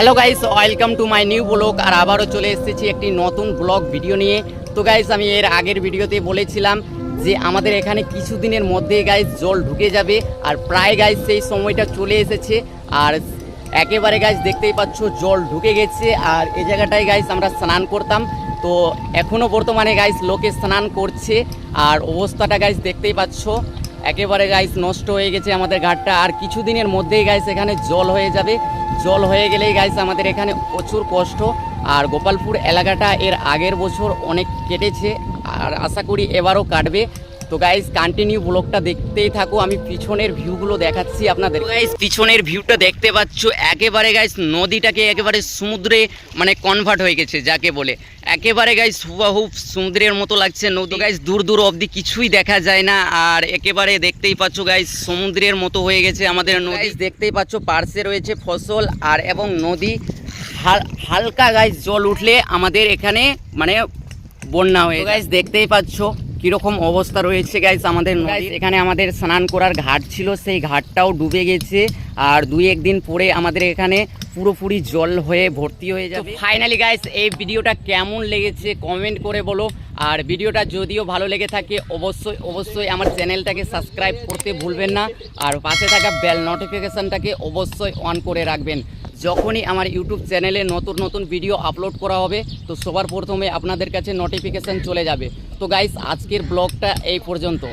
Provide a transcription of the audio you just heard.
Hello guys, welcome to my new blog. আর আবারও চলে এসেছি একটি নতুন ব্লগ ভিডিও নিয়ে। তো গাইস, আমি এর আগের ভিডিওতে বলেছিলাম যে আমাদের এখানে কিছুদিনের মধ্যেই গাইস জল ঢুকে যাবে, আর প্রায় গাইস সেই সময়টা চলে এসেছে। আর একেবারে গাইস দেখতেই পাচ্ছ জল ঢুকে গেছে। আর এই জায়গাটায় গাইস আমরা স্নান করতাম, তো এখনও বর্তমানে গাইস লোকে স্নান করছে। আর অবস্থাটা গাইস দেখতেই পাচ্ছ, একেবারে গাইস নষ্ট হয়ে গেছে আমাদের ঘাটটা। আর কিছুদিনের মধ্যেই গাইস এখানে জল হয়ে যাবে। জল হয়ে গেলেই গাইস আমাদের এখানে প্রচুর কষ্ট। আর গোপালপুর এলাকাটা এর আগের বছর অনেক কেটেছে, আর আশা করি এবারও কাটবে। তো গাইস কন্টিনিউ ব্লগটা দেখতেই থাকো, আমি পিছনের ভিউগুলো দেখাচ্ছি আপনাদের। গাইস পিছনের ভিউটা দেখতে পাচ্ছ, একেবারে গাইস নদীটাকে একেবারে সমুদ্রে মানে কনভার্ট হয়ে গেছে যাকে বলে। একেবারে গাইস হুবাহুব সমুদ্রের মতো লাগছে নদী। গাইস দূর দূর অবধি কিছুই দেখা যায় না, আর একেবারে দেখতেই পাচ্ছ গাইস সমুদ্রের মতো হয়ে গেছে আমাদের নদী। দেখতেই পাচ্ছ পার্শ্বে রয়েছে ফসল আর এবং নদী। হালকা গাইস জল উঠলে আমাদের এখানে মানে বন্যা হয়ে। গাইস দেখতেই পাচ্ছ কিরকম অবস্থা রয়েছে গাইস আমাদের নদীর। এখানে আমাদের স্নান করার ঘাট ছিল, সেই ঘাটটাও ডুবে গেছে। আর দুই একদিন পরে আমাদের এখানে পুরোপুরি জল হয়ে ভর্তি হয়ে যাবে। ফাইনালি গাইস এই ভিডিওটা কেমন লেগেছে কমেন্ট করে বলো। আর ভিডিওটা যদিও ভালো লেগে থাকে অবশ্যই আমার চ্যানেলটাকে সাবস্ক্রাইব করতে ভুলবেন না। আর পাশে থাকা বেল নোটিফিকেশানটাকে অবশ্যই অন করে রাখবেন। যখনই আমার ইউটিউব চ্যানেলে নতুন নতুন ভিডিও আপলোড করা হবে, তো সবার প্রথমে আপনাদের কাছে নোটিফিকেশান চলে যাবে। তো গাইস আজকের ব্লগটা এই পর্যন্ত।